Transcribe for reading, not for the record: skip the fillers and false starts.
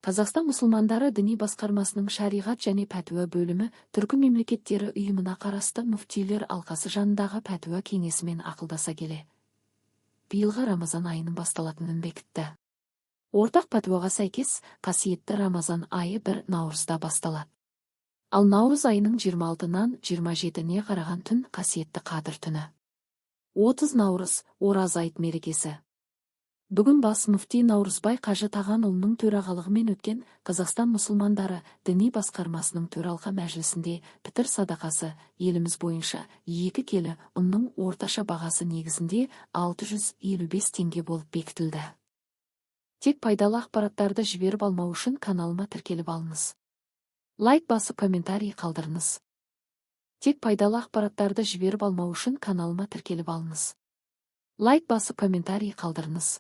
Қазақстан мұсылмандары діни басқармасының шариғат және пәтуа бөлімі түркі мемлекеттері ұйымына қарасты мүфтилер алқасы жанындағы пәтуа кеңесімен ақылдаса келе биылғы Рамазан айының басталатынын бекітті. Ортақ пәтуаға сәйкес, қасиетті Рамазан айы 1 наурызда басталады. Ал наурыз айының 26-нан 27-не қараған түн қасиетті Қадыр түні. 30 наурыз ораза айт мерекесі. Бүгін бас мүфти Наурызбай Қажы Тағанұлының төрағалығымен өткен Қазақстан мұсылмандары діни басқармасының төралқа мәжілісінде пітір садақасы еліміз бойынша 2 келі ұнның орташа бағасы негізінде 655 теңге болып бекітілді. Тек пайдалы ақпараттарды жіберіп алмау үшін каналыма тіркеліп алыңыз. Лайк басып комментарий қалдырыңыз. Тек пайдалы ақпараттарды жіберіп алмау үшін каналыма тіркеліп алыңыз. Лайк басып комментарий қалдырыңыз.